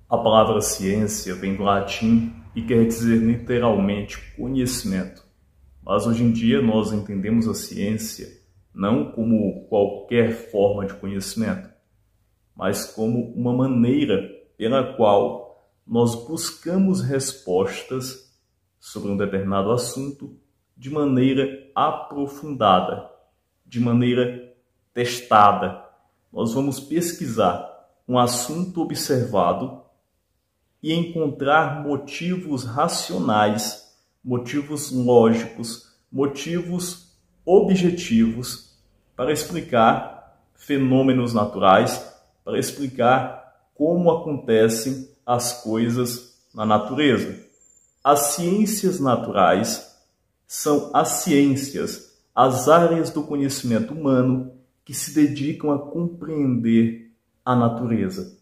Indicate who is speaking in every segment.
Speaker 1: A palavra ciência vem do latim e quer dizer literalmente conhecimento. Mas hoje em dia nós entendemos a ciência não como qualquer forma de conhecimento, mas como uma maneira pela qual nós buscamos respostas sobre um determinado assunto de maneira aprofundada, de maneira testada. Nós vamos pesquisar um assunto observado e encontrar motivos racionais, motivos lógicos, motivos objetivos para explicar fenômenos naturais, para explicar como acontecem as coisas na natureza. As ciências naturais são as ciências, as áreas do conhecimento humano que se dedicam a compreender a natureza.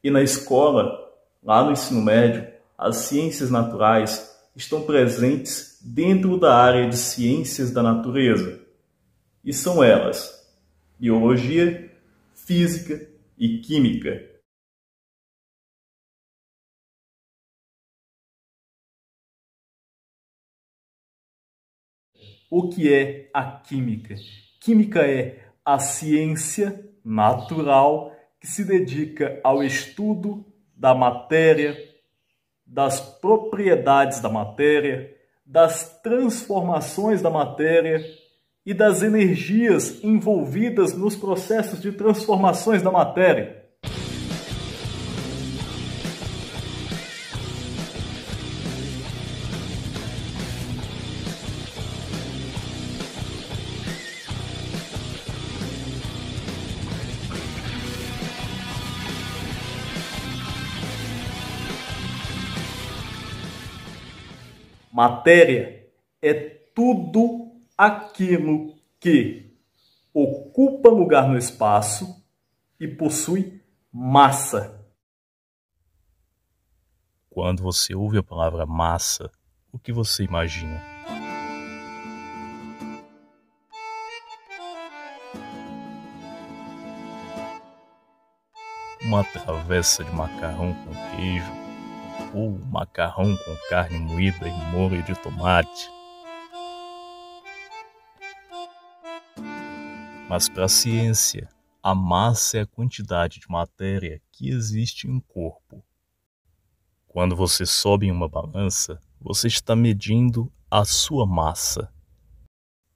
Speaker 1: E na escola, lá no ensino médio, as ciências naturais estão presentes dentro da área de ciências da natureza. E são elas: biologia, física e química. O que é a química? Química é a ciência natural que se dedica ao estudo da matéria, das propriedades da matéria, das transformações da matéria e das energias envolvidas nos processos de transformações da matéria. Matéria é tudo aquilo que ocupa lugar no espaço e possui massa.
Speaker 2: Quando você ouve a palavra massa, o que você imagina? Uma travessa de macarrão com queijo, ou macarrão com carne moída e molho de tomate. Mas para a ciência, a massa é a quantidade de matéria que existe em um corpo. Quando você sobe em uma balança, você está medindo a sua massa.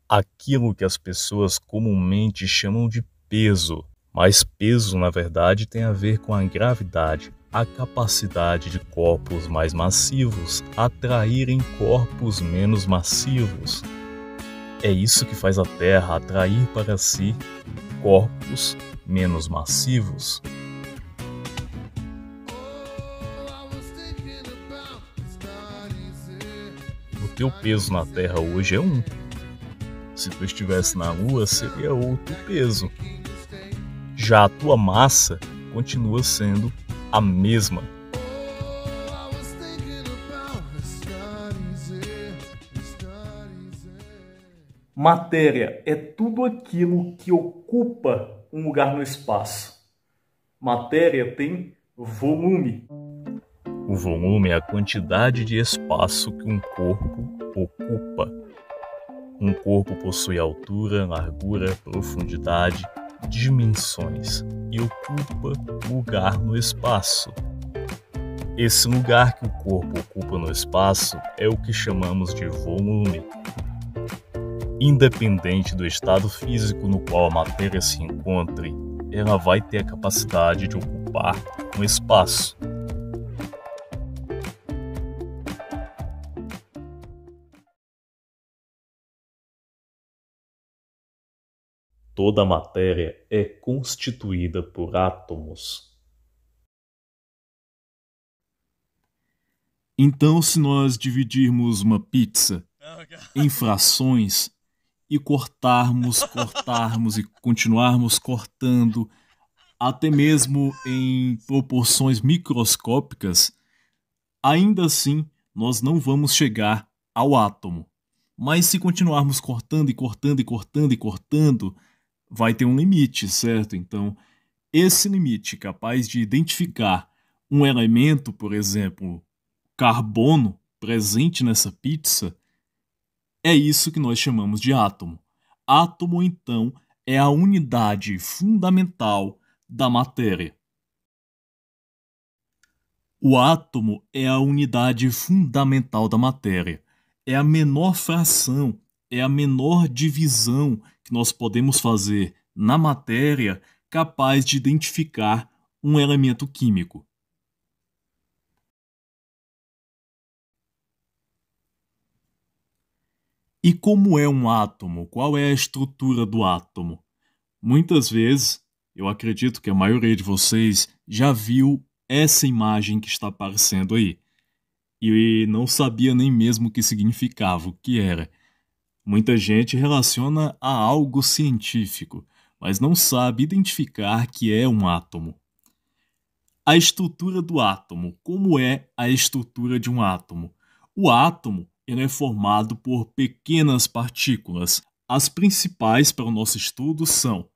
Speaker 2: Aquilo que as pessoas comumente chamam de peso, mas peso na verdade tem a ver com a gravidade, a capacidade de corpos mais massivos atraírem corpos menos massivos. É isso que faz a Terra atrair para si corpos menos massivos. O teu peso na Terra hoje é 1. Se tu estivesse na Lua, seria outro peso. Já a tua massa continua sendo a mesma.
Speaker 1: Matéria é tudo aquilo que ocupa um lugar no espaço. Matéria tem volume.
Speaker 2: O volume é a quantidade de espaço que um corpo ocupa. Um corpo possui altura, largura, profundidade, dimensões e ocupa lugar no espaço. Esse lugar que o corpo ocupa no espaço é o que chamamos de volume. Independente do estado físico no qual a matéria se encontre, ela vai ter a capacidade de ocupar um espaço. Toda a matéria é constituída por átomos.
Speaker 3: Então, se nós dividirmos uma pizza em frações e cortarmos e continuarmos cortando, até mesmo em proporções microscópicas, ainda assim nós não vamos chegar ao átomo. Mas se continuarmos cortando, vai ter um limite, certo? Então, esse limite capaz de identificar um elemento, por exemplo, carbono, presente nessa pizza, é isso que nós chamamos de átomo. Átomo, então, é a unidade fundamental da matéria. O átomo é a unidade fundamental da matéria. É a menor fração, é a menor divisão que nós podemos fazer na matéria capaz de identificar um elemento químico. E como é um átomo? Qual é a estrutura do átomo? Muitas vezes, eu acredito que a maioria de vocês já viu essa imagem que está aparecendo aí. E não sabia nem mesmo o que significava, o que era. Muita gente relaciona a algo científico, mas não sabe identificar que é um átomo. A estrutura do átomo. Como é a estrutura de um átomo? O átomo ele é formado por pequenas partículas. As principais para o nosso estudo são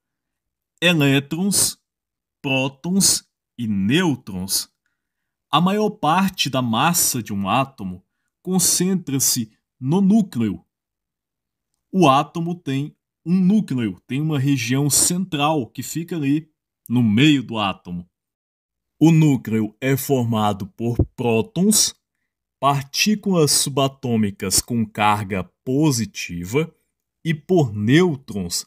Speaker 3: elétrons, prótons e nêutrons. A maior parte da massa de um átomo concentra-se no núcleo. O átomo tem um núcleo, tem uma região central que fica ali no meio do átomo. O núcleo é formado por prótons, partículas subatômicas com carga positiva, e por nêutrons,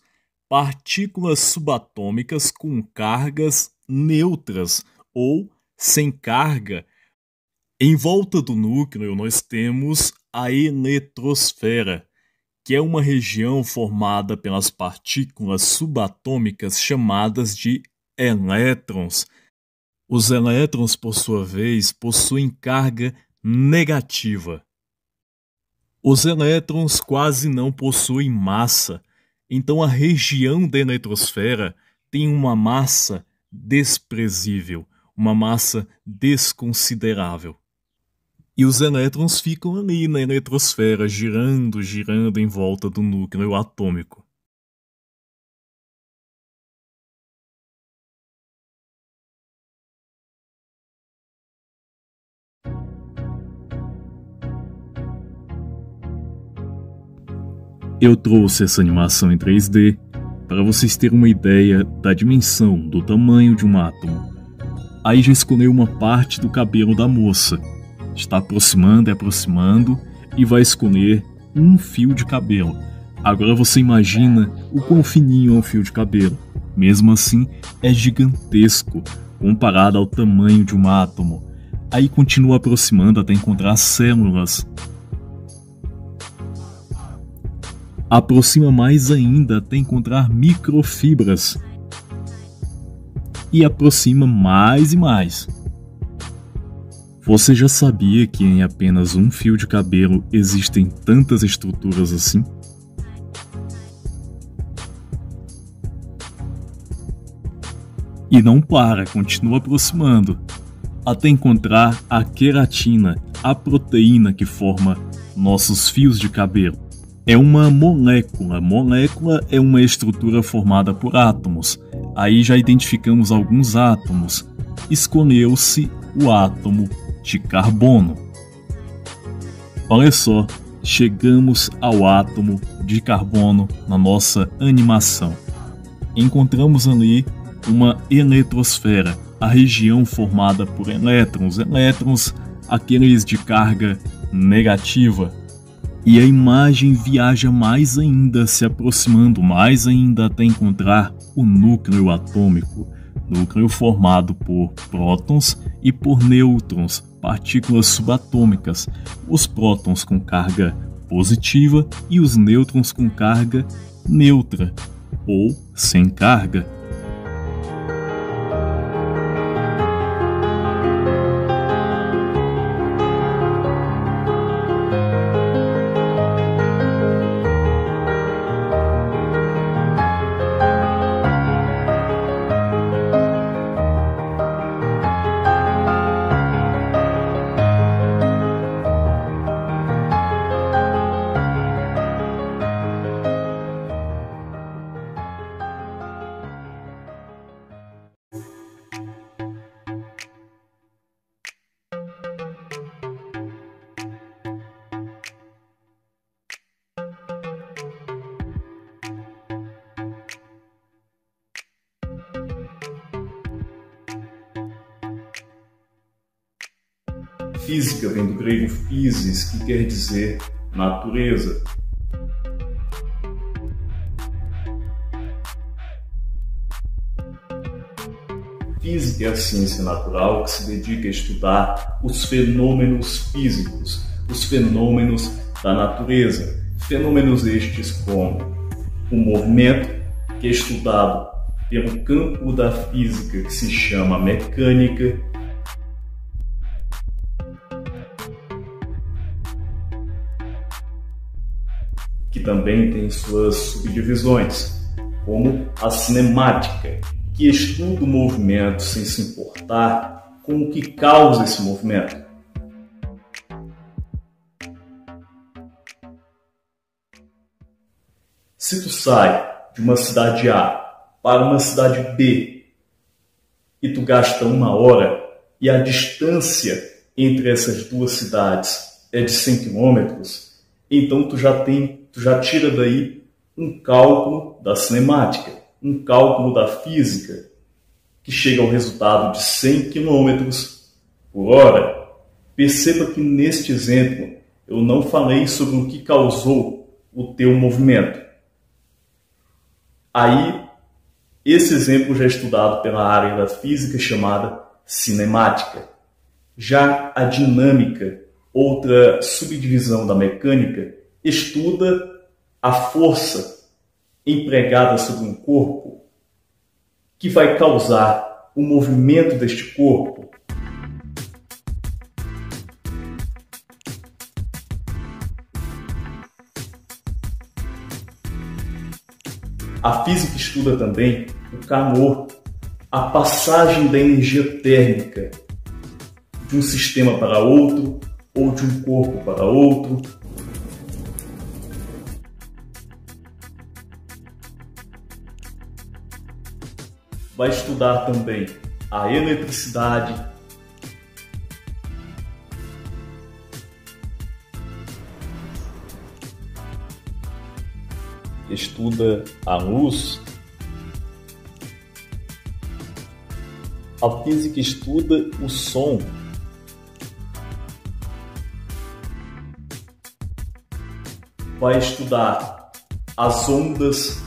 Speaker 3: partículas subatômicas com cargas neutras ou sem carga. Em volta do núcleo nós temos a eletrosfera, que é uma região formada pelas partículas subatômicas chamadas de elétrons. Os elétrons, por sua vez, possuem carga negativa. Os elétrons quase não possuem massa, então a região da eletrosfera tem uma massa desprezível, uma massa desconsiderável. E os elétrons ficam ali na eletrosfera, girando em volta do núcleo atômico. Eu trouxe essa animação em 3D para vocês terem uma ideia da dimensão, do tamanho de um átomo. Aí já escolhi uma parte do cabelo da moça. Está aproximando e vai escolher um fio de cabelo. Agora você imagina o quão fininho é um fio de cabelo. Mesmo assim, é gigantesco comparado ao tamanho de um átomo. Aí continua aproximando até encontrar células. Aproxima mais ainda até encontrar microfibras. E aproxima mais e mais. Você já sabia que em apenas um fio de cabelo existem tantas estruturas assim? E não para, continua aproximando, até encontrar a queratina, a proteína que forma nossos fios de cabelo. É uma molécula. Molécula é uma estrutura formada por átomos. Aí já identificamos alguns átomos. Escolheu-se o átomo de carbono. Olha só, chegamos ao átomo de carbono na nossa animação. Encontramos ali uma eletrosfera, a região formada por elétrons. Elétrons, aqueles de carga negativa. E a imagem viaja mais ainda, se aproximando mais ainda até encontrar o núcleo atômico. Núcleo formado por prótons e por nêutrons, partículas subatômicas. Os prótons com carga positiva e os nêutrons com carga neutra ou sem carga.
Speaker 1: física vem do grego physis, que quer dizer natureza. Física é a ciência natural que se dedica a estudar os fenômenos físicos, os fenômenos da natureza. Fenômenos estes como o movimento, que é estudado pelo campo da física que se chama mecânica, que também tem suas subdivisões, como a cinemática, que estuda o movimento sem se importar com o que causa esse movimento. Se tu sai de uma cidade A para uma cidade B e tu gasta 1 hora e a distância entre essas duas cidades é de 100 km, então tu já tira daí um cálculo da cinemática, um cálculo da física, que chega ao resultado de 100 km por hora. Perceba que neste exemplo eu não falei sobre o que causou o teu movimento. Aí, esse exemplo já é estudado pela área da física chamada cinemática. Já a dinâmica, outra subdivisão da mecânica, estuda a força empregada sobre um corpo que vai causar o movimento deste corpo. A física estuda também o calor, a passagem da energia térmica de um sistema para outro ou de um corpo para outro. Vai estudar também a eletricidade, estuda a luz. A física estuda o som. Vai estudar as ondas.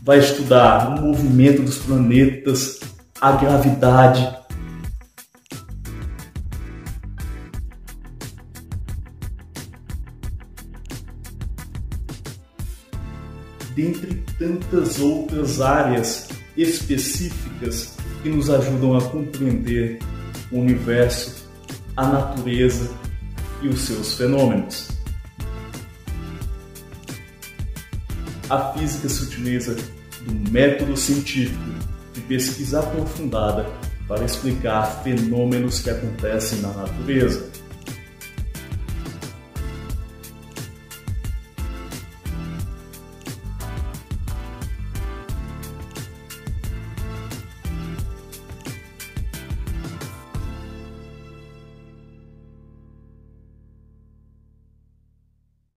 Speaker 1: Vai estudar o movimento dos planetas, a gravidade. Dentre tantas outras áreas específicas que nos ajudam a compreender o universo, a natureza e os seus fenômenos. A física se utiliza do método científico de pesquisa aprofundada para explicar fenômenos que acontecem na natureza.